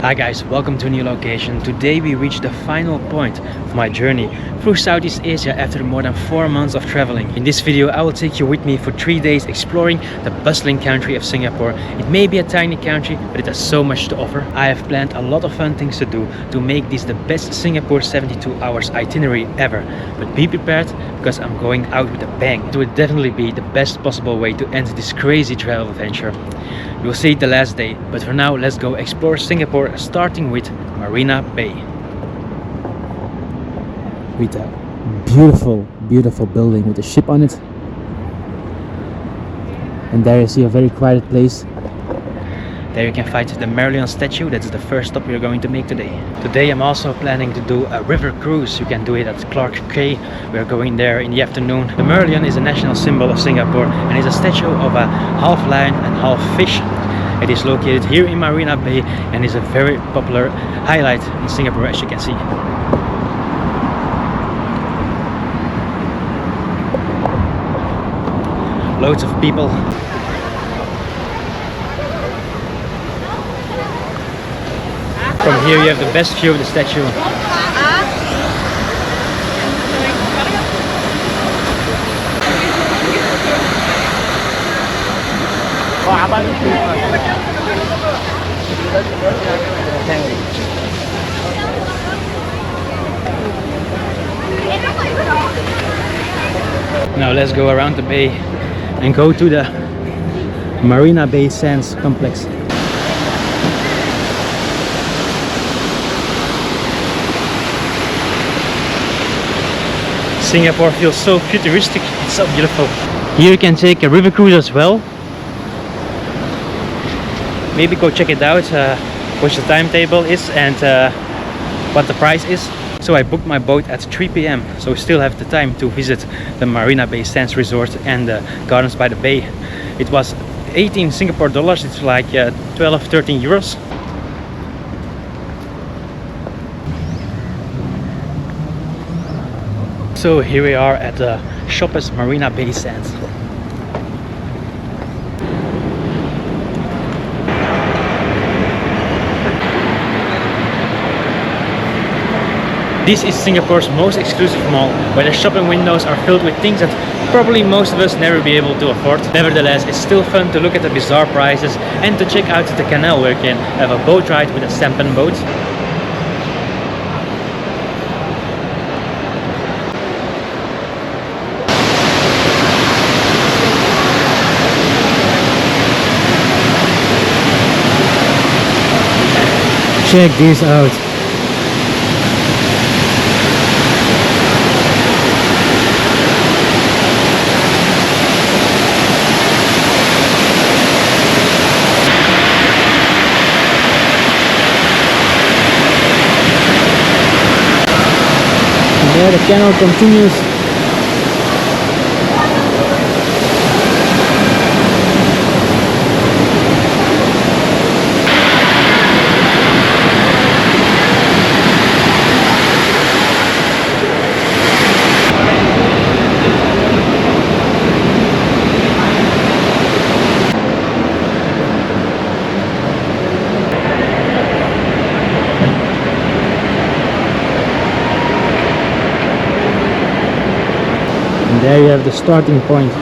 Hi guys, welcome to a new location. Today we reached the final point of my journey through Southeast Asia after more than 4 months of traveling. In this video I will take you with me for 3 days exploring the bustling country of Singapore. It may be a tiny country, but it has so much to offer. I have planned a lot of fun things to do to make this the best Singapore 72 hours itinerary ever. But be prepared, because I'm going out with a bang. It will definitely be the best possible way to end this crazy travel adventure. We'll see it the last day, but for now let's go explore Singapore, starting with Marina Bay. With a beautiful building with a ship on it. And there you see a very quiet place. There you can find the Marillion statue. That's the first stop we're going to make today. Today I'm also planning to do a river cruise. You can do it at Clarke Quay. We're going there in the afternoon. The Marillion is a national symbol of Singapore and is a statue of a half lion and half fish. It is located here in Marina Bay and is a very popular highlight in Singapore, as you can see. Loads of people. From here you have the best view of the statue. Now let's go around the bay and go to the Marina Bay Sands complex. Singapore feels so futuristic, it's so beautiful. Here you can take a river cruise as well. Maybe go check it out, what the timetable is and what the price is. So I booked my boat at 3 p.m. so we still have the time to visit the Marina Bay Sands Resort and the Gardens by the Bay. It was 18 Singapore dollars, it's like 12-13 euros. So here we are at the Shoppers Marina Bay Sands. This is Singapore's most exclusive mall, where the shopping windows are filled with things that probably most of us never be able to afford. Nevertheless, it's still fun to look at the bizarre prices and to check out the canal where you can have a boat ride with a sampan boat. Check this out. And there the canal continues. There you have the starting point.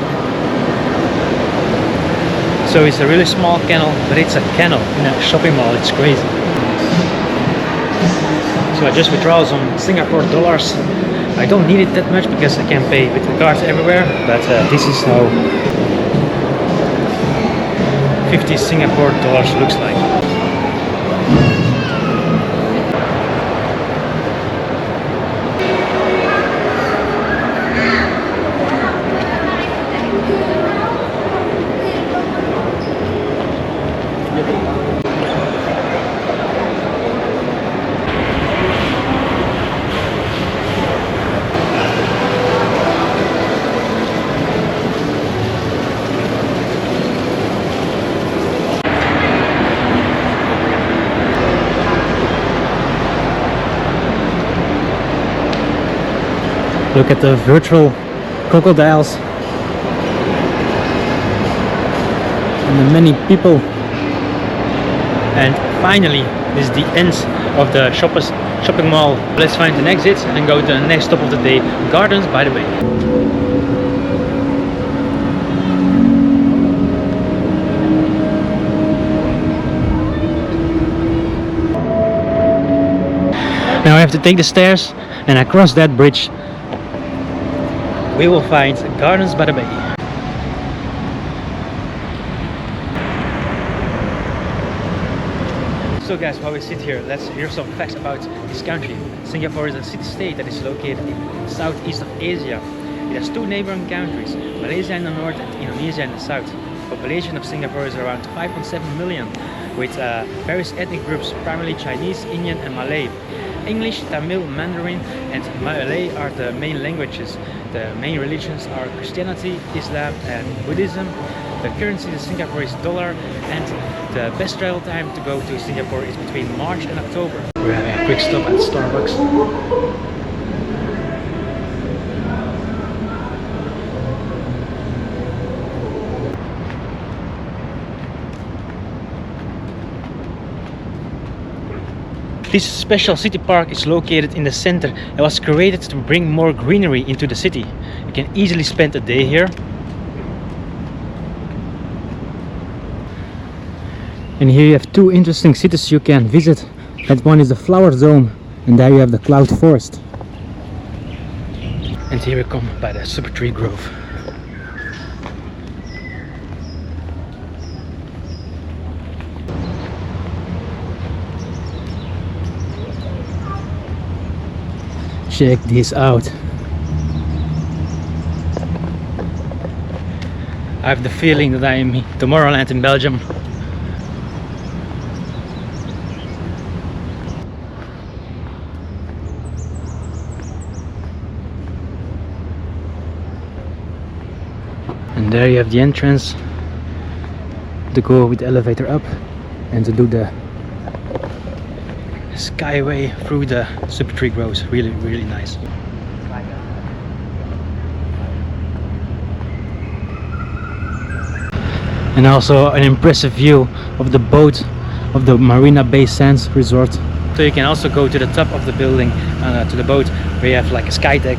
So it's a really small canal, but it's a canal in a shopping mall. It's crazy. So I just withdraw some Singapore dollars. I don't need it that much because I can pay with the cards everywhere, but this is how 50 Singapore dollars looks like. Look at the virtual crocodiles and the many people. And finally This is the end of the shopping mall. Let's find an exit and go to the next stop of the day, Gardens by the Bay. Now I have to take the stairs, and across that bridge we will find Gardens by the Bay. So guys, while we sit here, let's hear some facts about this country. Singapore is a city-state that is located in southeast of Asia. It has two neighboring countries, Malaysia in the north and Indonesia in the south. The population of Singapore is around 5.7 million, with various ethnic groups, primarily Chinese, Indian and Malay. English, Tamil, Mandarin and Malay are the main languages. The main religions are Christianity, Islam and Buddhism. The currency in Singapore is dollar, and the best travel time to go to Singapore is between March and October. We're having a quick stop at Starbucks. This special city park is located in the center and was created to bring more greenery into the city. You can easily spend a day here. And here you have two interesting cities you can visit. That one is the Flower Dome, and there you have the Cloud Forest. And here we come by the Super Tree Grove. Check this out. I have the feeling that I am in Tomorrowland in Belgium. And there you have the entrance to go with the elevator up and to do the skyway through the Super Tree Groves. Really nice. And also an impressive view of the boat of the Marina Bay Sands Resort. So you can also go to the top of the building, to the boat, where you have like a sky deck.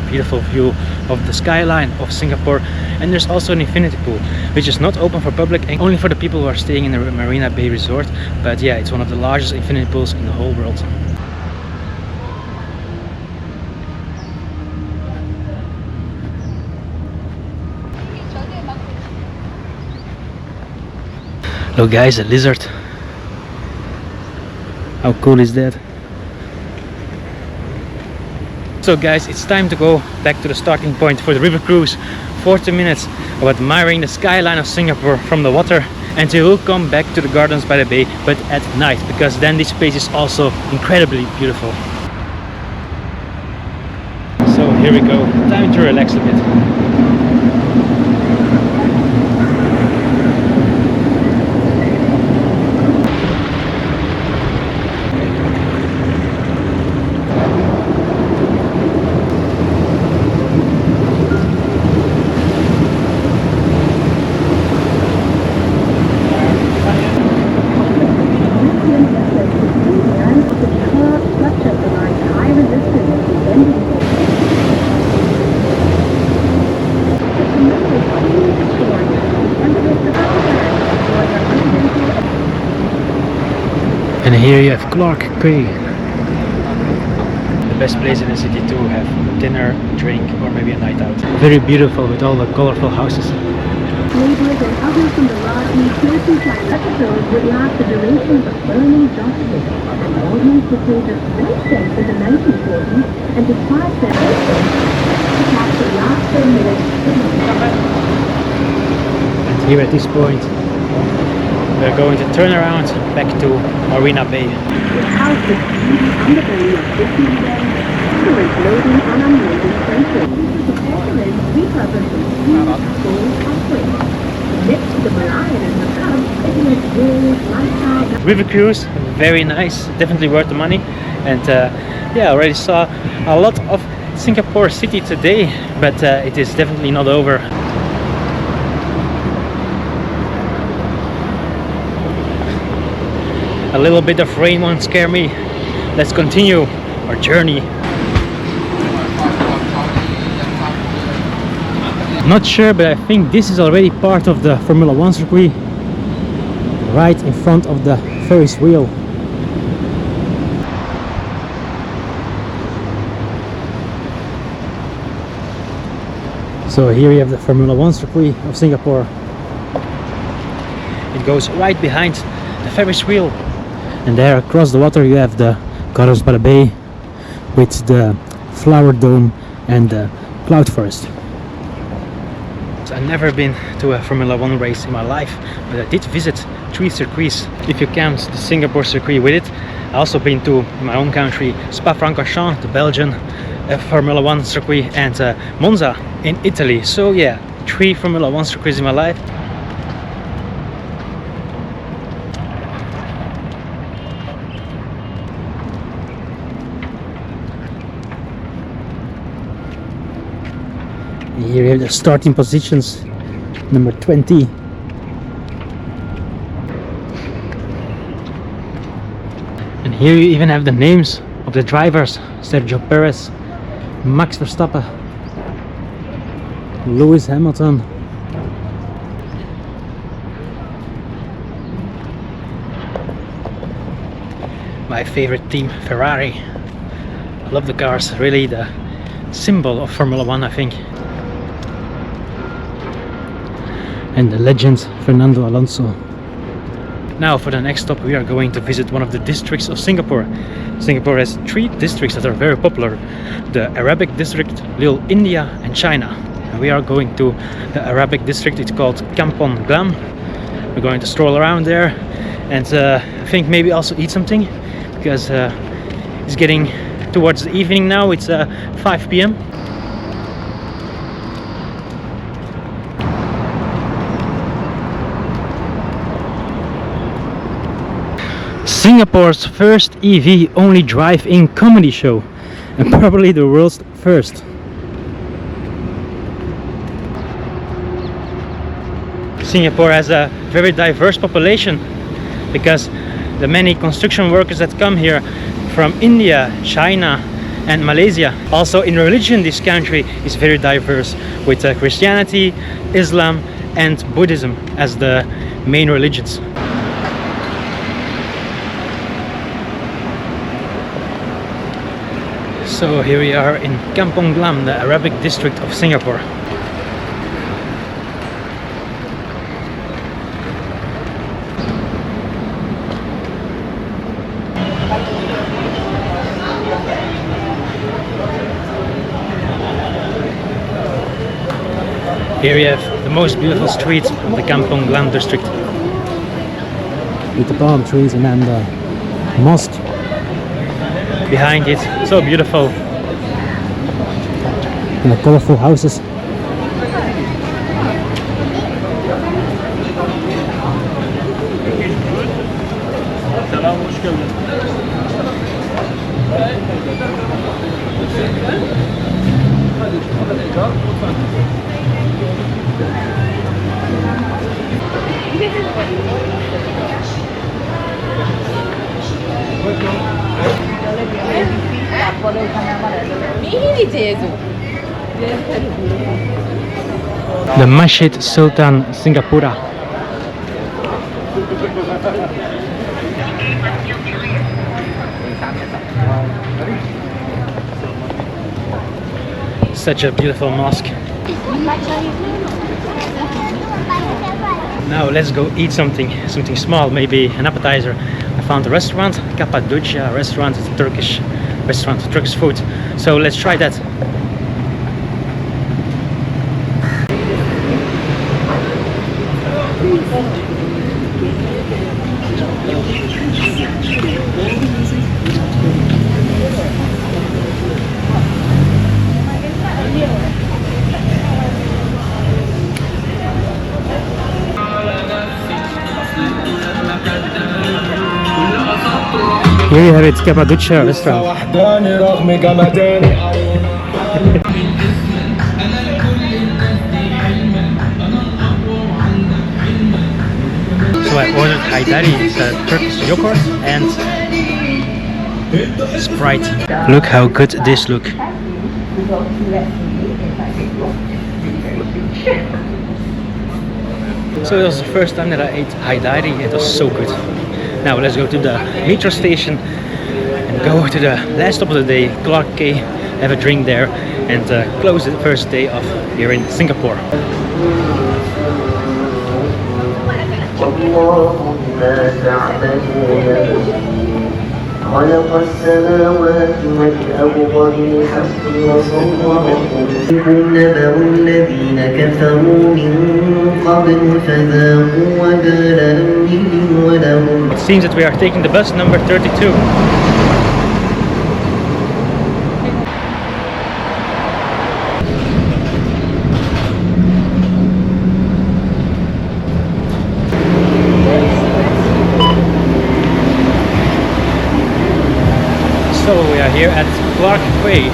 Beautiful view of the skyline of Singapore. And there's also an infinity pool, which is not open for public and only for the people who are staying in the Marina Bay Resort. But yeah, it's one of the largest infinity pools in the whole world. Look guys, a lizard. How cool is that? So guys, it's time to go back to the starting point for the river cruise. 40 minutes of admiring the skyline of Singapore from the water, and we will come back to the Gardens by the Bay, but at night, because then this place is also incredibly beautiful. So here we go, time to relax a bit. And here you have Clarke Quay, the best place in the city to have dinner, drink or maybe a night out. Very beautiful with all the colorful houses. Neighbors and others from the large utility plant episodes would last the duration of burning justice. The audience became just very safe in the 1940s, and despite their efforts to capture last 10 minutes. And here at this point, we're going to turn around back to Marina Bay. Without the beauty underbelly of Disneyland, tourists loading on unloading central. The airlines repurposed the gold offering. Next to the Malayan and the Cub, it was gold, lifestyle. River cruise, very nice, definitely worth the money. And yeah, I already saw a lot of Singapore city today, but it is definitely not over. A little bit of rain won't scare me. Let's continue our journey. Not sure, but I think this is already part of the Formula 1 circuit, right in front of the Ferris wheel. So here you have the Formula 1 circuit of Singapore. It goes right behind the Ferris wheel. And there across the water you have the Gardens by the Bay with the flower dome and the cloud forest. So I've never been to a Formula 1 race in my life, but I did visit 3 circuits if you count the Singapore circuit with it. I also been to, in my own country, Spa-Francorchamps, the Belgian Formula 1 circuit, and Monza in Italy. So yeah, 3 Formula 1 circuits in my life. Here you have the starting positions, number 20. And here you even have the names of the drivers: Sergio Perez, Max Verstappen, Lewis Hamilton. My favorite team, Ferrari. I love the cars, really the symbol of Formula 1, I think. And the legend Fernando Alonso. Now for the next stop we are going to visit one of the districts of Singapore. Singapore has 3 districts that are very popular: the Arabic district, Little India and China. And we are going to the Arabic district. It's called Kampong Glam. We're going to stroll around there and I think maybe also eat something, because it's getting towards the evening now. It's 5 p.m. Singapore's first EV only drive-in comedy show, and probably the world's first. Singapore has a very diverse population because the many construction workers that come here from India, China and Malaysia. Also in religion, this country is very diverse, with Christianity, Islam and Buddhism as the main religions. So here we are in Kampong Glam, the Arabic district of Singapore. Here we have the most beautiful street of the Kampong Glam district, with the palm trees and then the mosque behind it. So beautiful. And the colorful houses. The Masjid Sultan Singapura. Such a beautiful mosque. Now let's go eat something small, maybe an appetizer. I found a restaurant, Cappadocia restaurant. It's a Turkish restaurant, Turkish food. So let's try that. Here you have it, Cappadocia restaurant. So So I ordered Haidari, it's a Turkish yogurt and Sprite. Look how good this look. So it was the first time that I ate Haidari. It was so good. Now let's go to the metro station and go to the last stop of the day, Clarke Quay, have a drink there and close the first day of here in Singapore. خلق السماوات والأرض بالحق وصوركم نبأ الذين كفروا من قبل فذاقوا وبال أمرهم ولهم. It seems that we are taking the bus number 32. So we are here at Clarke Quay.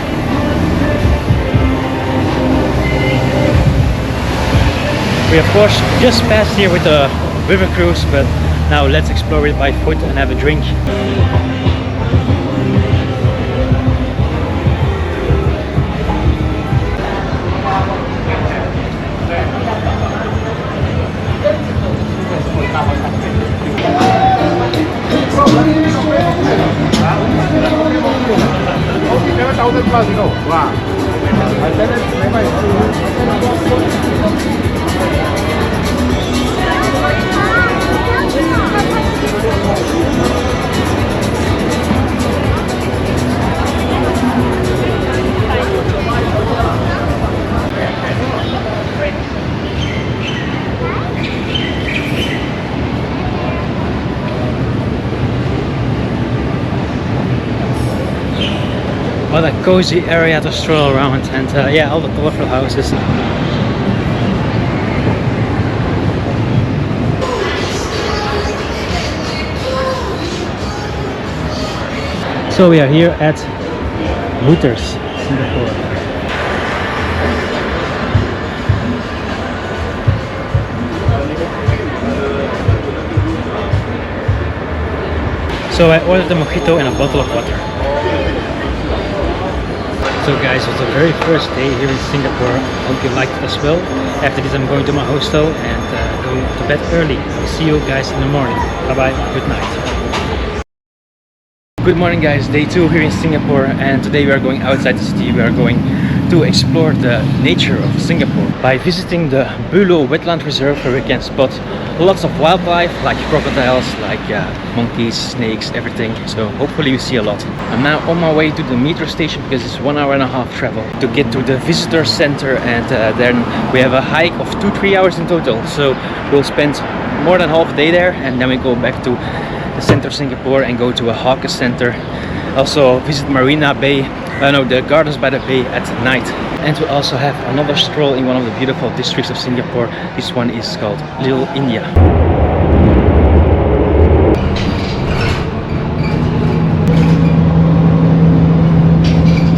We of course just passed here with the river cruise, but now let's explore it by foot and have a drink. What a cozy area to stroll around, and yeah, all the colorful houses. So we are here at Looters, Singapore. So I ordered a mojito and a bottle of water. So guys, it's the very first day here in Singapore. Hope you liked it as well. After this I'm going to my hostel and go to bed early. I'll see you guys in the morning. Bye bye, good night. Good morning guys, day 2 here in Singapore, and today we are going outside the city. We are going to explore the nature of Singapore by visiting the Buloh Wetland Reserve, where we can spot lots of wildlife like crocodiles, like monkeys, snakes, everything. So hopefully you see a lot. I'm now on my way to the metro station because it's 1.5 hours travel to get to the visitor center, and then we have a hike of 2-3 hours in total. So we'll spend more than half a day there, and then we go back to the center of Singapore and go to a hawker center. Also visit Marina Bay, the gardens by the bay at night. And we also have another stroll in one of the beautiful districts of Singapore. This one is called Little India.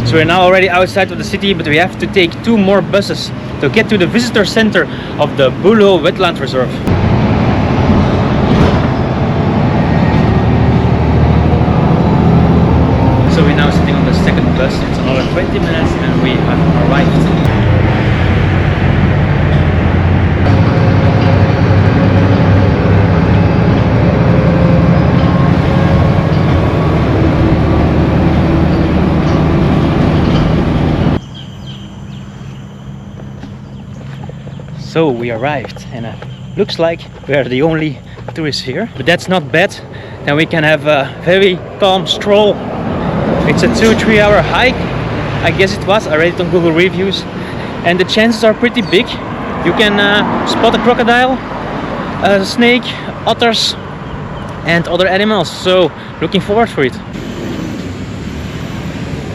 So we're now already outside of the city, but we have to take 2 more buses to get to the visitor center of the Buloh Wetland Reserve. So we're now sitting on the second bus. It's another 20 minutes and we have arrived. So we arrived, and looks like we are the only tourists here, but that's not bad. Then we can have a very calm stroll. It's a 2-3 hour hike, I guess it was. I read it on Google reviews, and the chances are pretty big. You can spot a crocodile, a snake, otters and other animals, so looking forward for it.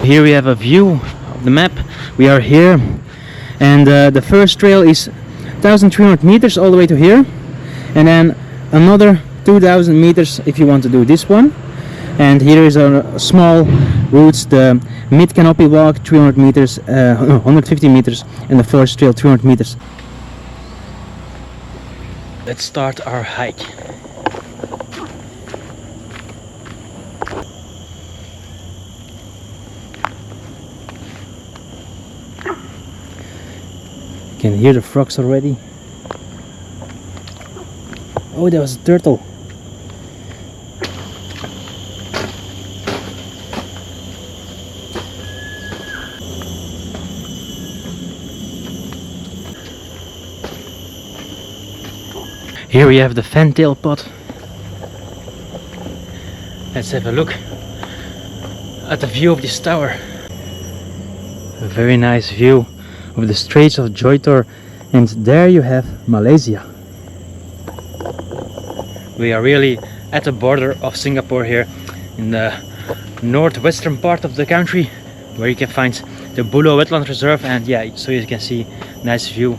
Here we have a view of the map. We are here, and the first trail is 1,300 meters all the way to here, and then another 2,000 meters if you want to do this one. And here is a small routes, the mid canopy walk 300 meters, 150 meters, and the first trail 200 meters. Let's start our hike. Can hear the frogs already. Oh, there was a turtle. Here we have the fantail pot. Let's have a look at the view of this tower. A very nice view of the Straits of Joytor, and there you have Malaysia. We are really at the border of Singapore here, in the northwestern part of the country, where you can find the Buloh Wetland Reserve, and yeah, so you can see nice view.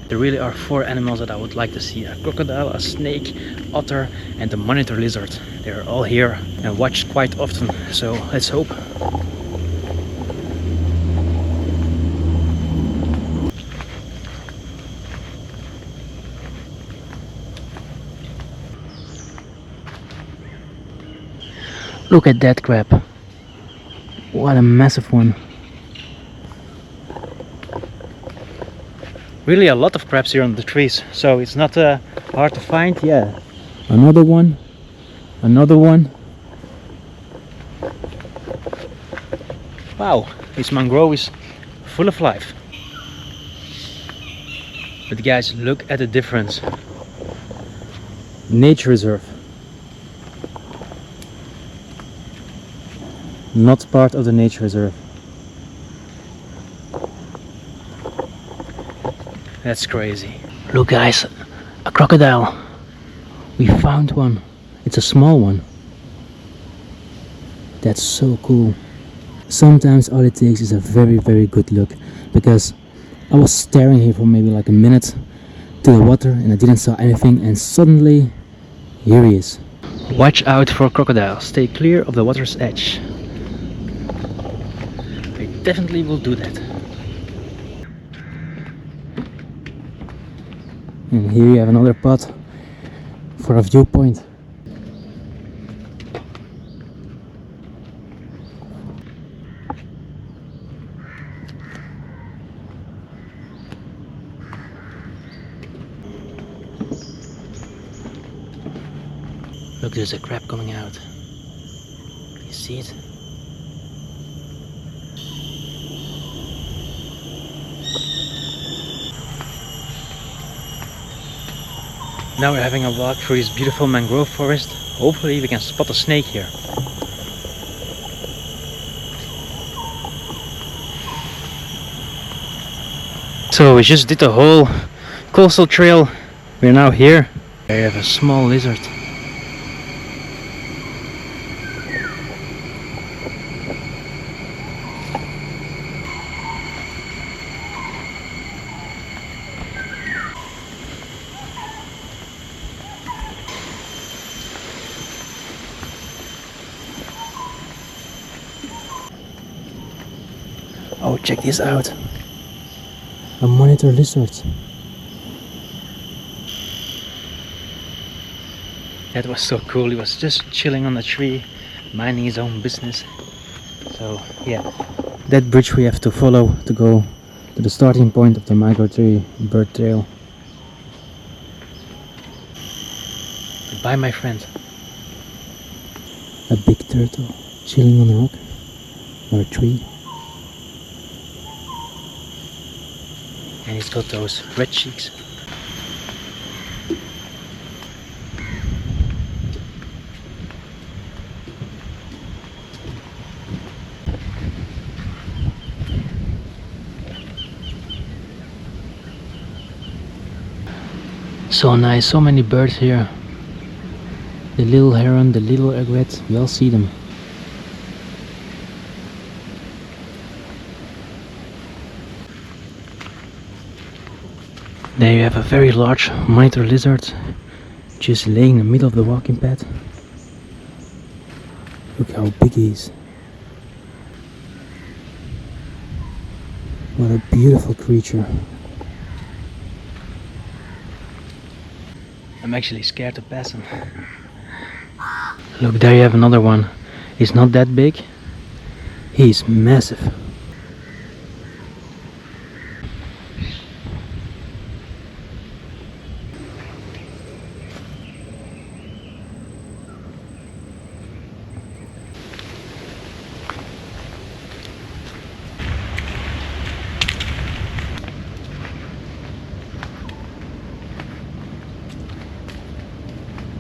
There really are 4 animals that I would like to see: a crocodile, a snake, otter, and the monitor lizard. They're all here and watched quite often, so let's hope. Look at that crab. What a massive one. Really a lot of crabs here on the trees, so it's not hard to find. Yeah, another one, another one. Wow, this mangrove is full of life. But guys, look at the difference. Nature reserve, not part of the nature reserve. That's crazy. Look guys, a crocodile. We found one. It's a small one. That's so cool. Sometimes all it takes is a very good look, because I was staring here for maybe like a minute to the water and I didn't saw anything, and suddenly here he is. Watch out for crocodiles. Stay clear of the water's edge. I definitely will do that. And here you have another pot for a viewpoint. Look, there's a crab coming out. You see it? Now we're having a walk through this beautiful mangrove forest. Hopefully we can spot a snake here. So we just did the whole coastal trail. We're now here. There you have a small lizard. Oh, check this out. A monitor lizard. That was so cool. He was just chilling on the tree, minding his own business. So yeah, that bridge we have to follow to go to the starting point of the migratory bird trail. Goodbye, my friend. A big turtle chilling on a rock or a tree. And he's got those red cheeks. So nice, so many birds here. The little heron, the little egret, we all see them. There you have a very large monitor lizard just laying in the middle of the walking path. Look how big he is. What a beautiful creature. I'm actually scared to pass him. Look, there you have another one. He's not that big, He's massive.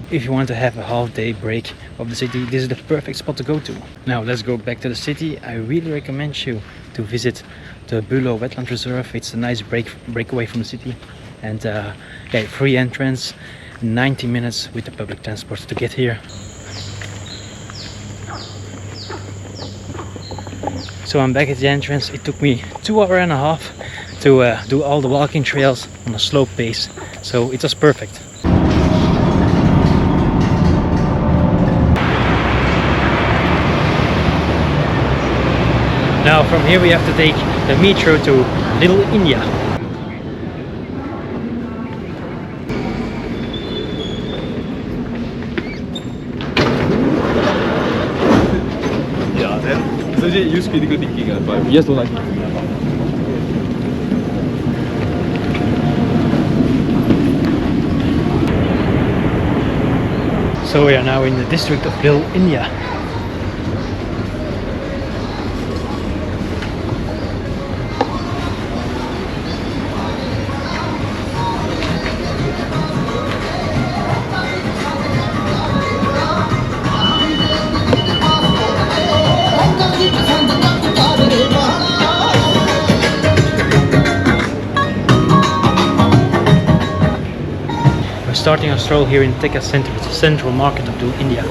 If you want to have a half-day break of the city, this is the perfect spot to go to. Now let's go back to the city. I really recommend you to visit the Buloh Wetland Reserve. It's a nice breakaway from the city, and yeah, free entrance, 90 minutes with the public transport to get here. So I'm back at the entrance. It took me 2.5 hours to do all the walking trails on a slow pace, so it was perfect. Now from here we have to take the metro to Little India. Yeah, then so you speed good thinking, but we just don't like it. So we are now in the district of Little India. We're starting a stroll here in Tekka Center, it's the central market of India.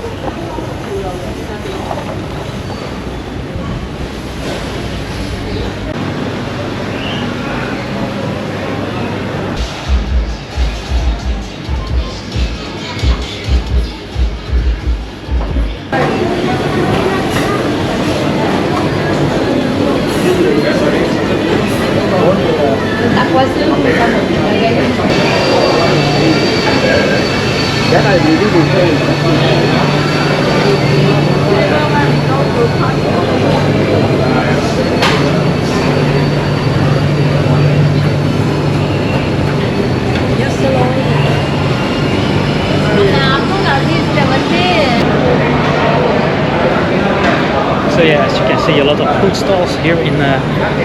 So yeah, as you can see, a lot of food stalls here in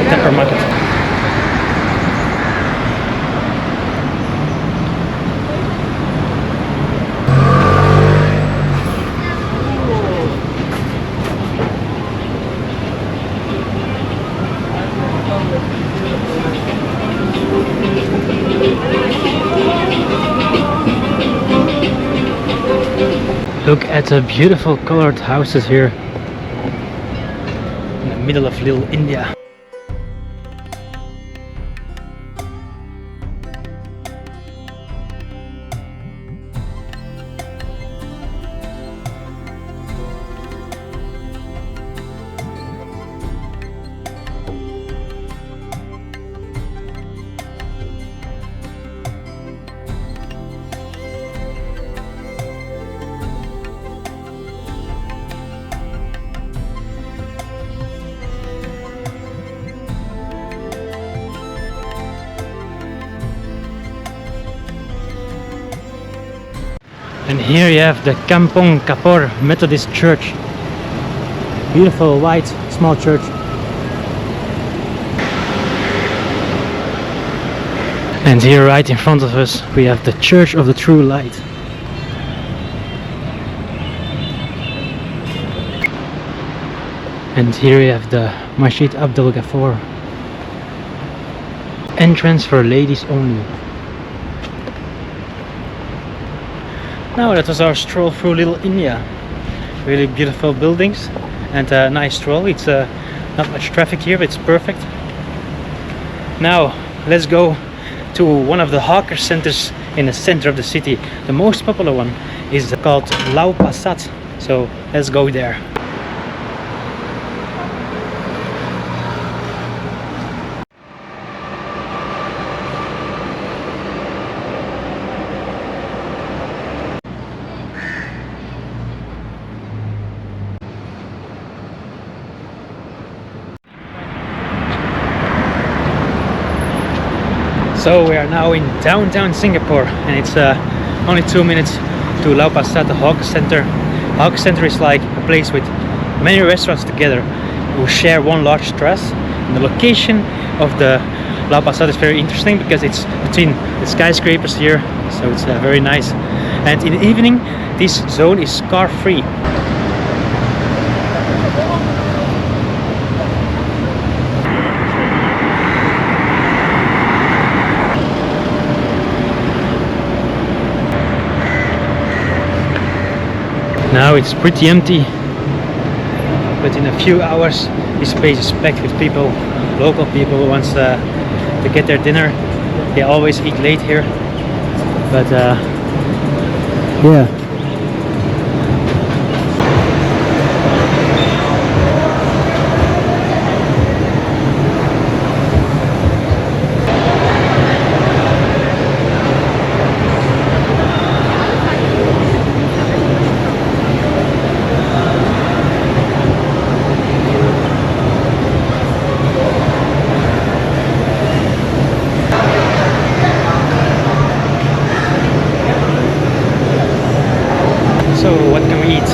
Temper Market. Look at the beautiful colored houses here in the middle of Little India. And here you have the Kampong Glam Methodist Church. Beautiful white small church. And here right in front of us we have the Church of the True Light. And here we have the Masjid Abdul Ghaffar. Entrance for ladies only. Now that was our stroll through Little India. Really beautiful buildings and a nice stroll. It's not much traffic here, but it's perfect. Now let's go to one of the hawker centers in the center of the city. The most popular one is called Lau Pa Sat. So let's go there. So we are now in downtown Singapore, and it's only 2 minutes to Lau Pa Sat, the hawker center. Hawker center is like a place with many restaurants together who share one large terrace. And the location of the Lau Pa Sat is very interesting because it's between the skyscrapers here, so it's very nice. And in the evening, this zone is car free. Now it's pretty empty, but in a few hours this place is packed with people, local people who wants to get their dinner. They always eat late here, but yeah. So what can we eat?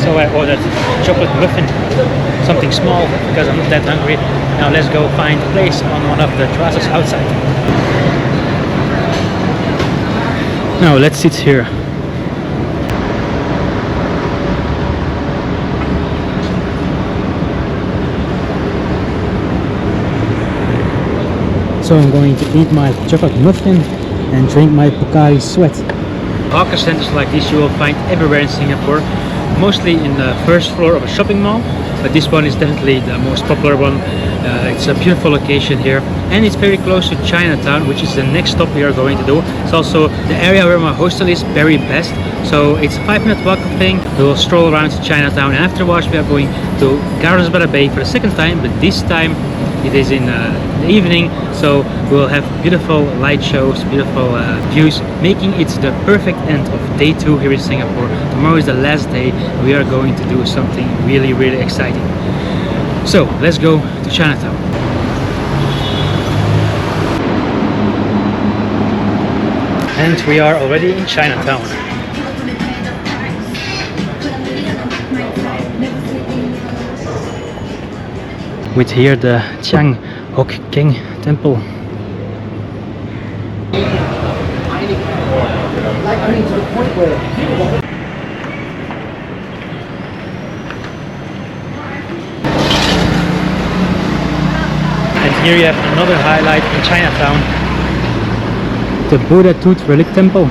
So I ordered chocolate muffin, something small because I'm not that hungry. Now let's go find a place on one of the terraces outside. Now let's sit here. So I'm going to eat my chocolate muffin and drink my Pocari Sweat. Hawker centers like this you will find everywhere in Singapore, mostly in the first floor of a shopping mall, but this one is definitely the most popular one. It's a beautiful location here, and it's very close to Chinatown, which is the next stop we are going to do. It's also the area where my hostel is, very best. So it's a 5-minute walk thing. We will stroll around to Chinatown, and afterwards we are going to Gardens by the Bay for the second time, but this time it is in the evening, so we'll have beautiful light shows, beautiful views, making it the perfect end of day 2 here in Singapore. Tomorrow is the last day. We are going to do something really, really exciting. So let's go to Chinatown. And we are already in Chinatown. With here the Chiang Hock Keng Temple. And here you have another highlight in Chinatown, the Buddha Tooth Relic Temple.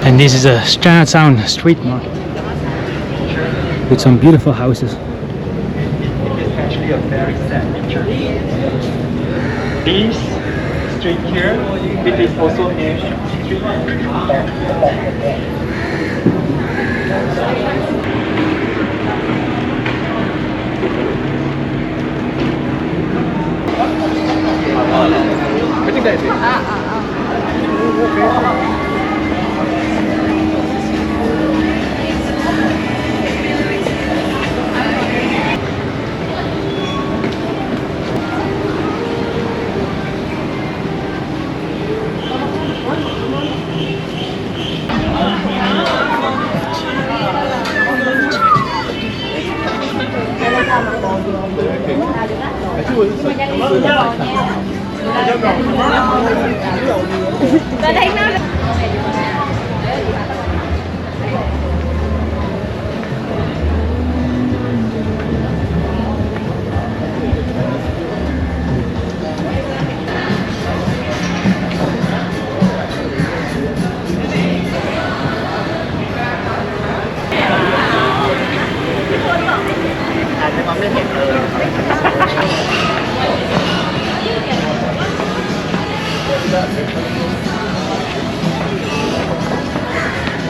And this is a Chinatown street market with some beautiful houses. It's actually a very sad picture. This street here, it is also named Street. I think that's it.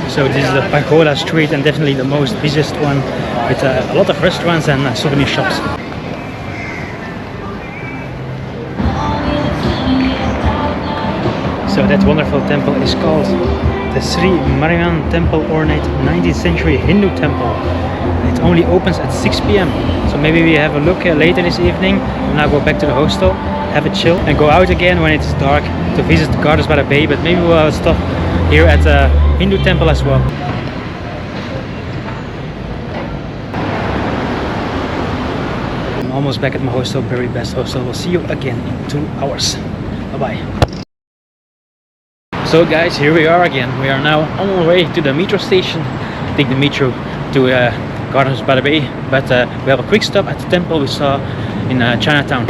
So this is the Pagoda Street, and definitely the most busiest one, with a lot of restaurants and souvenir shops. So So that wonderful temple is called the Sri Mariman Temple, ornate 19th century Hindu temple. It only opens at 6 p.m. So maybe we have a look later this evening. We'll now go back to the hostel, have a chill, and go out again when it's dark to visit the gardens by the bay. But maybe we'll stop here at the Hindu temple as well. I'm almost back at my hostel, very best hostel. We'll see you again in 2 hours. Bye bye. So guys, here we are again. We are now on our way to the metro station. Take the metro to Gardens by the Bay, but we have a quick stop at the temple we saw in Chinatown.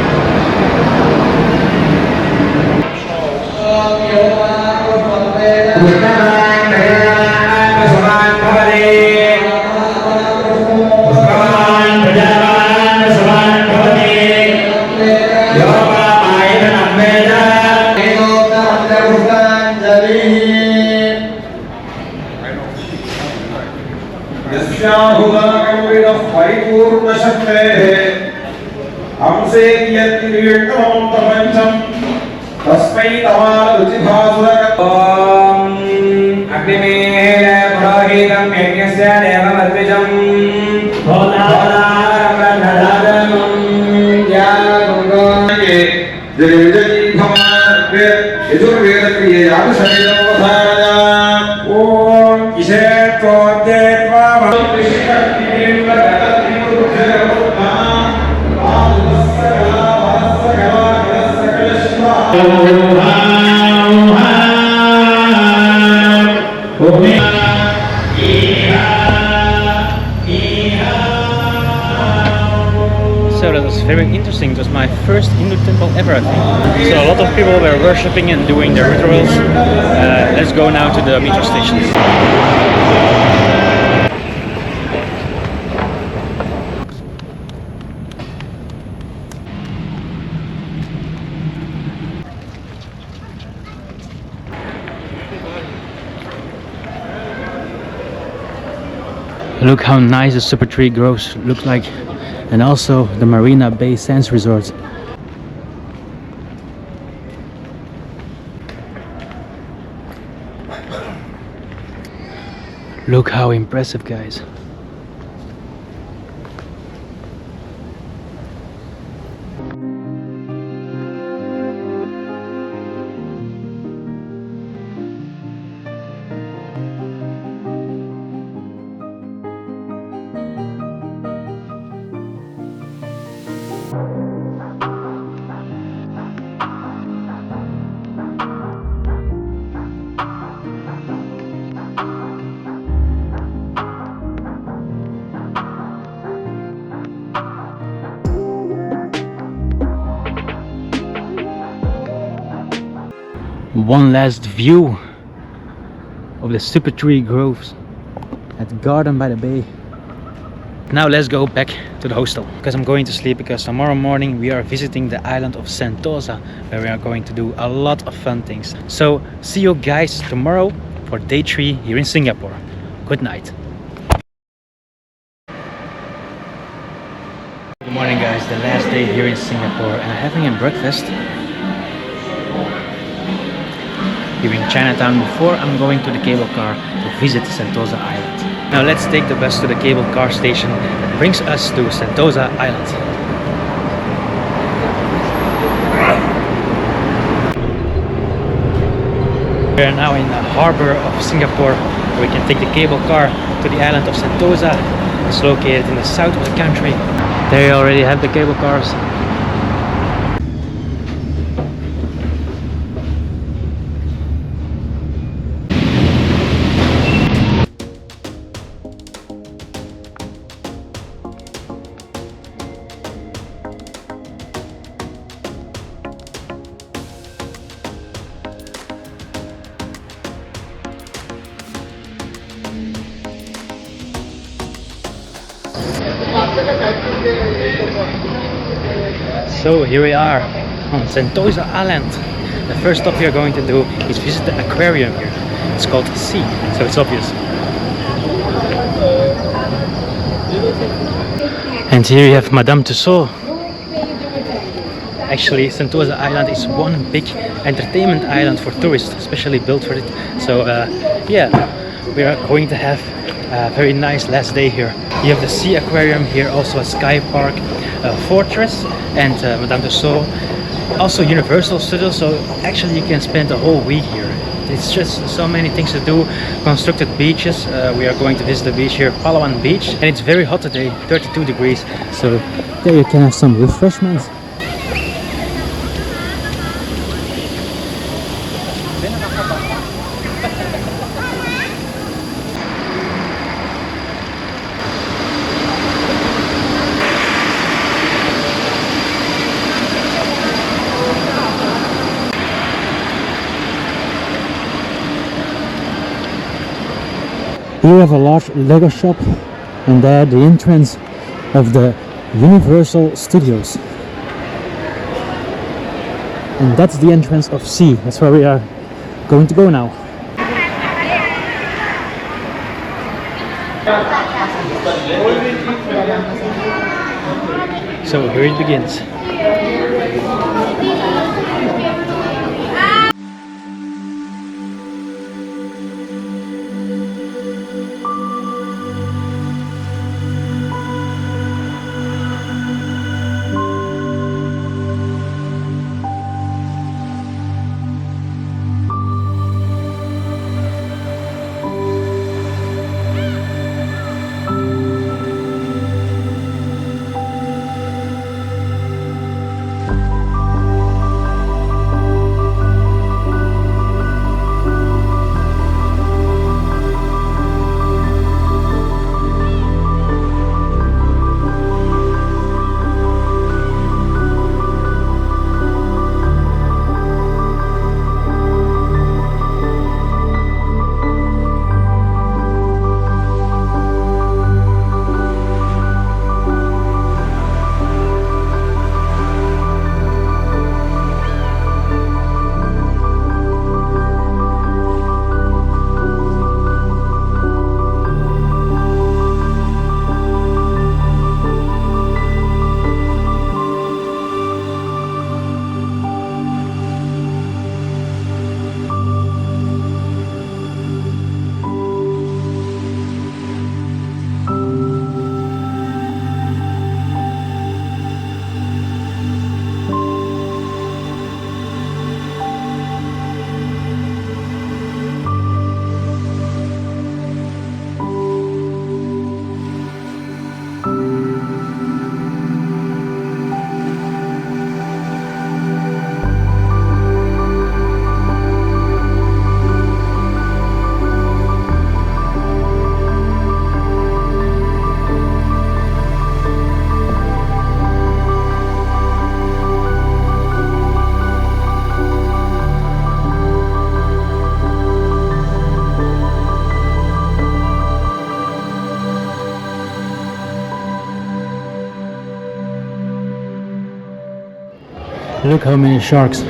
So that was very interesting. It was my first Hindu temple ever, I think. So a lot of people were worshipping and doing their rituals. Let's go now to the metro station. Look how nice the super tree groves look like, and also the Marina Bay Sands Resort. Look how impressive, guys. One last view of the super tree groves at Garden by the Bay. Now let's go back to the hostel, because I'm going to sleep, because tomorrow morning we are visiting the island of Sentosa, where we are going to do a lot of fun things. So see you guys tomorrow for day 3 here in Singapore. Good night. Good morning guys, the last day here in Singapore, and I'm having a breakfast here in Chinatown before I'm going to the cable car to visit Sentosa Island. Now let's take the bus to the cable car station that brings us to Sentosa Island. We are now in the harbor of Singapore, where we can take the cable car to the island of Sentosa. It's located in the south of the country. There you already have the cable cars. So here we are on Sentosa Island. The first stop we are going to do is visit the aquarium here. It's called Sea, so it's obvious. And here you have Madame Tussauds. Actually, Sentosa Island is one big entertainment island for tourists, especially built for it. So yeah, we are going to have a very nice last day here. You have the sea aquarium here, also a sky park, a fortress, and Madame Tussauds, also Universal Studios. So actually you can spend a whole week here. It's just so many things to do. Constructed beaches. We are going to visit the beach here, Palawan Beach, and it's very hot today, 32 degrees. So there you can have some refreshments. Here we have a large Lego shop, and there the entrance of the Universal Studios. And that's the entrance of C. That's where we are going to go now. So here it begins. Look how many sharks.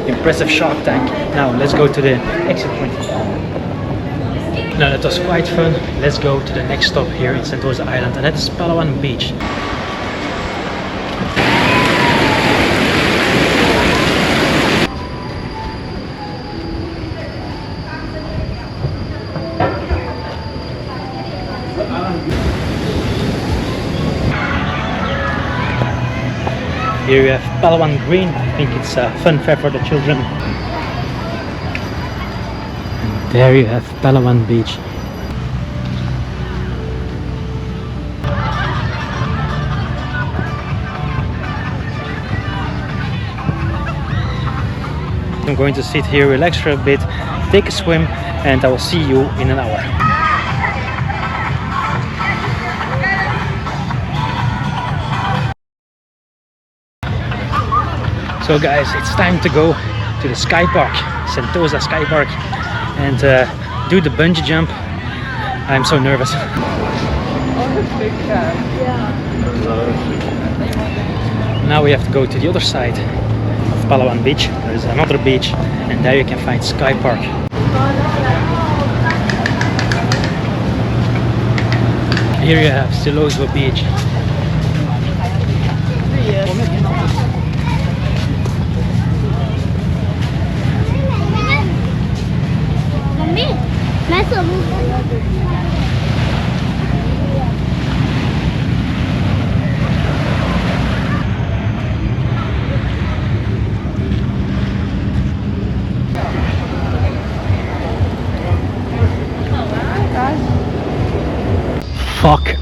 Impressive shark tank. Now let's go to the exit point. Now that was quite fun. Let's go to the next stop here in Sentosa Island, and that is Palawan Beach. Here we have Palawan Green. I think it's a fun fair for the children. And there you have Palawan Beach. I'm going to sit here, relax for a bit, take a swim, and I will see you in an hour. So guys, it's time to go to the Sky Park, Sentosa Sky Park, and do the bungee jump. I'm so nervous. Now we have to go to the other side of Palawan Beach. There is another beach, and there you can find Sky Park. Here you have Siloso Beach.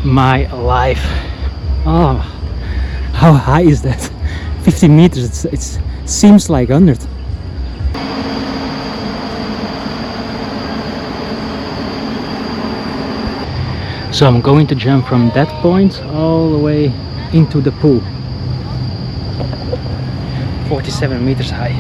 my life. Oh, how high is that? 50 meters. It seems like 100. So I'm going to jump from that point all the way into the pool. 47 meters high.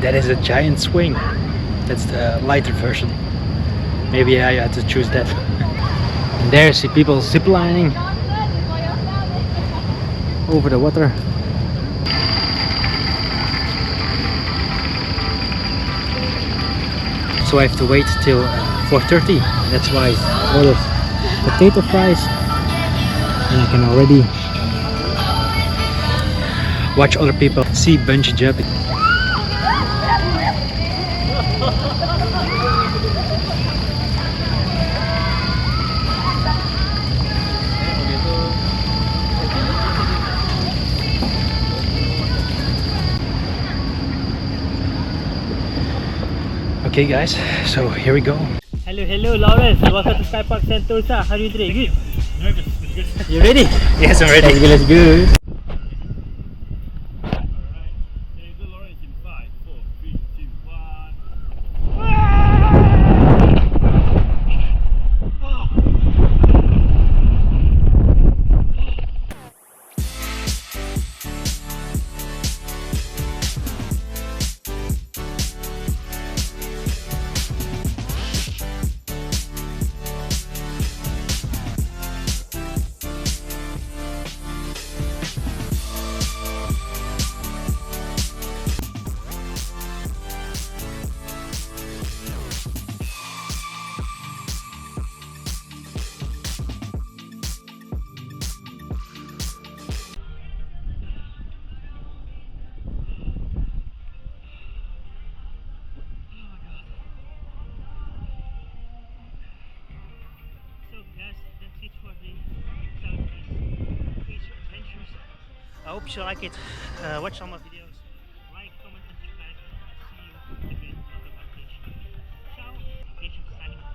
That is a giant swing. That's the lighter version. Maybe I had to choose that. And there you see people ziplining over the water. So I have to wait till 4:30. That's why I ordered potato fries, and I can already watch other people see bungee jumping. Okay guys, so here we go. Hello Lawrence, welcome to Sky Park Sentosa. How are you today? Good? Nervous, but good. You ready? Yes, I'm ready. Let's go. Lawrence in 5, 4, 3, 2, So guys, that's it for the Southeast Asia adventures. I hope you like it. Watch some more videos. Like, comment and subscribe. See you again on the vacation. Ciao. Vacation signing off.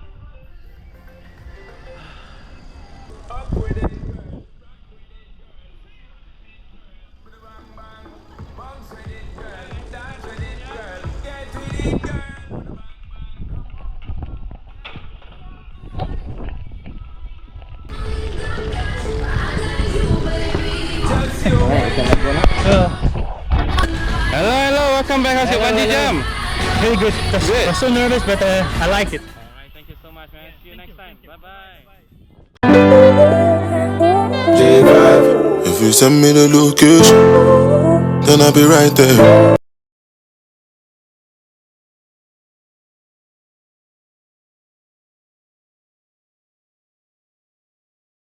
Hello, welcome back. How's your bungee jump? Very good. I was so nervous, but I like it. Alright, thank you so much, man. See you next time. Bye bye. J5, if you send me the location, then I'll be right there.